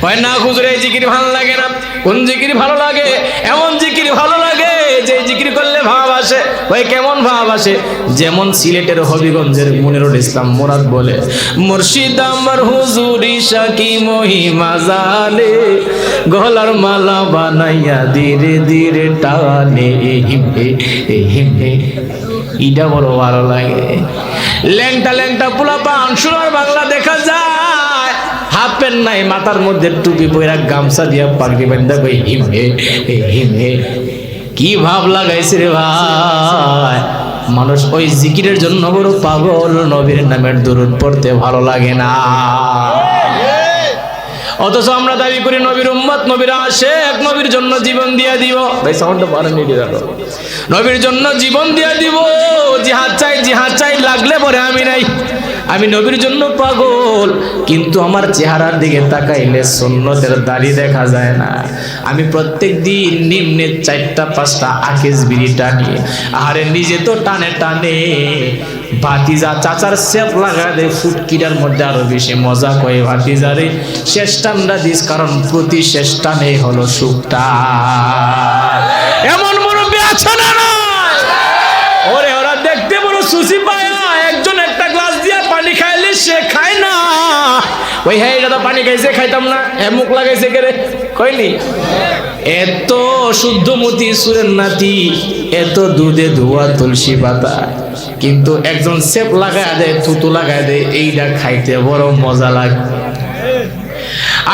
হয় না হুজুর এই জিকির ভালো লাগে না। কোন জিকির ভালো লাগে? এমন জিকির ভালো লাগে যে জিকির করলে ভাব আসে। ওই কেমন ভাব আসে? যেমন সিলেটের হবিগঞ্জের মুনিরুল ইসলাম মুরাদ বলে, মুর্শিদ আমার হুজুরি শাকি মহিমা জানে, গলার মালা বানাইয়া ধীরে ধীরে টানে, ইটা বড় ভালো লাগে। ল্যাংটা ল্যাংটা পোলাপান সোনার বাংলা দেখা যায়, হাফ প্যান্ট নাই, মাথার মধ্যে টুপি পয়রা, গামছা দিয়া পাগড়ি বান্ধা কই হিমে হিমে, কি ভাব লাগাইছে রে ভাই। মানুষ ওই জিকিরের জন্য বড় পাগল, নবীর নামের দরুদ পড়তে ভালো লাগে না। অথচ আমরা দাবি করি নবীর উম্মত, নবীর আশিক, নবীর জন্য জীবন দিয়া দিব। ভাই সাউন্ডটা বাড়ান নিয়ে রাখো। নবীর জন্য জীবন দিয়া দিব, জিহাদ চাই, জিহাদ চাই, লাগলে পরে আমি নাই, আমি নবীর জন্য পাগল। কিন্তু আমার চেহারার দিকে তাকাইলে সুন্নতের দাড়ি দেখা যায় না। আমি প্রত্যেক দিন নিম্নে 4-5টা আকিজ বিড়ি টানি, আরে নিজে তো টানে টানে, ভাতিজা চাচার সেপ লাগা দেয় ফুটকিটার মধ্যে, আরো বেশি মজা কয় ভাতিজারে শেষ টানটা দিস, কারণ প্রতি শেষ টানে হলো সুখটা। এমন মুরব্বি আছে না? ওরে ওরা দেখতে বড় সুসি পায়া, একজন একটা গ্লাস দিয়ে পানি খাইলে সে খায় না। ওই হ্যাঁ এটা পানি খাইছে, খাইতাম না, মুখ লাগাইছে কে রে কইলি? এত শুদ্ধমতি সুরের নাতি, এত দুধে ধোয়া তুলসী পাতা, কিন্তু একজন সেপ লাগায় দেয়, থুতু লাগায় দেয়, এইটা খাইতে বড় মজা লাগে।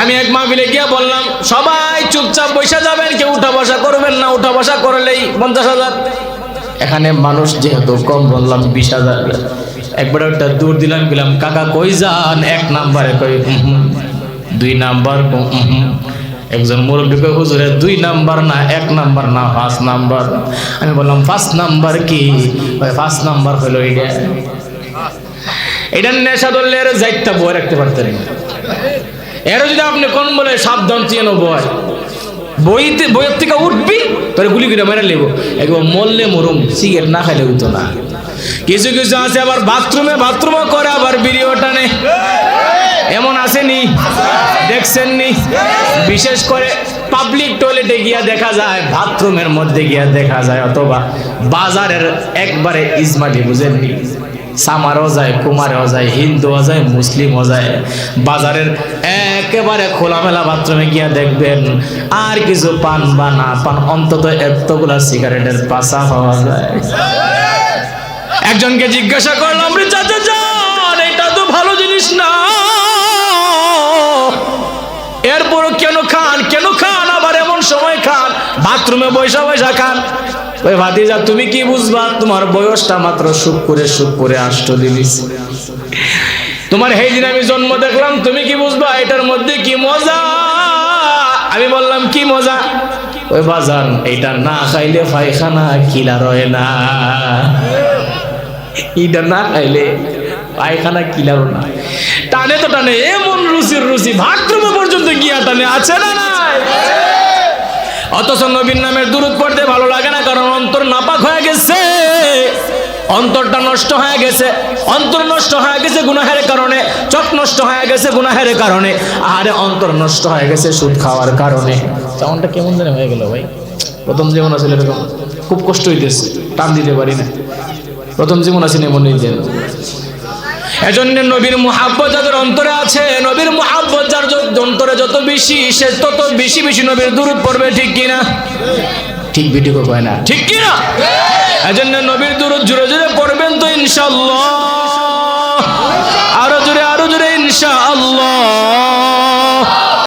আমি এক মাহফিলে গিয়া বললাম, সবাই চুপচাপ বসে যাবেন, কেউ উঠা বসা করবেন না, উঠা বসা করলেই 50,000। এখানে মানুষ যেহেতু কম, বললাম 20,000। একবার একটা দূর দিলাম, গেলাম কাকা কই যান? 1 নাম্বারে কই 2 নাম্বার। একজন মুরব্বী কই হুজুরে 2 নাম্বার না, 1 নাম্বার না, 5 নাম্বার। আমি বললাম 5 নাম্বার কি? 5 নাম্বার হলো এইটা। এটা নেশা ধরলে এর যাইতে বয় রাখতে পারতেন না। এর যদি আপনি কোন বলে সাবধান চেন বয়, বইয়ের থেকে উঠবি তোর গুলি করে মেরে নেবো, একবার মরলে মরুম, সিগারেট না খাইলে হইতো না। কিছু কিছু আছে আবার বাথরুমও করে, আবার বিড়িও টানে, এমন আসেনি? দেখছেন নি? বিশেষ করে পাবলিক টয়লেটে গিয়া দেখা যায়, বাথরুমের মধ্যে গিয়া দেখা যায়, অথবা বাজারের একবারে ইজমালি, বুঝেননি? সামারও যায়, কুমারেও যায়, হিন্দুও যায়, মুসলিমও যায়, বাজারের একেবারে খোলামেলা বাথরুমে গিয়া দেখবেন, আর কিছু পান বা না পান, অন্তত এতগুলা সিগারেটের পাশা পাওয়া যায়। একজনকে জিজ্ঞাসা করলাম, রে চাচা যান, এটা তো ভালো জিনিস না, এরপর কেন খান? আবার এমন সময় খান, বাথরুমে বৈশা বৈশা খান। ওই ভাতিজা তুমি কি বুঝবা? তোমার বয়সটা মাত্র সুখ করে 8 দিলিস। তোমার এই দিন আমি জন্ম দেখলাম, তুমি কি বুঝবা এটার মধ্যে কি মজা? আমি বললাম কি মজা? ওই বাজান, এটা না খাইলে পায়খানা কিলার হয় না, এটা না খাইলে পায়খানা কিলারও না। টানে তো টানে, এমন রুচি বাথরুমে পর্যন্ত গিয়া টানে, আছে না নাই? অথচ নবীর নামের দুরূদ পড়তে ভালো লাগে না, কারণ অন্তর নাপাক হয়ে গেছে, অন্তরটা নষ্ট হয়ে গেছে, অন্তর নষ্ট হয়ে গেছে গুনাহের কারণে, চোখ নষ্ট হয়ে গেছে গুনাহের কারণে, আরে অন্তর নষ্ট হয়ে গেছে সুদ খাওয়ার কারণে। চাউনটা কেমন জানে হয়ে গেল ভাই? প্রথম জীবন আছে এরকম, খুব কষ্ট হইতেছে, টান দিতে পারি না। প্রথম জীবন আছে এমন নিজের। এজন্য নবীর মুহাব্বত যাদের অন্তরে আছে, নবীর মুহাব্বত যার অন্তরে যত বেশি, সে তত বেশি নবীর দুরূদ পড়বে, ঠিক কিনা? ঠিক ভিডিও কয় না, ঠিক কিনা? এজন্য নবীর দুরূদ জোরে জোরে পড়বেন তো ইনশাআল্লাহ, আরো জোরে ইনশাআল্লাহ।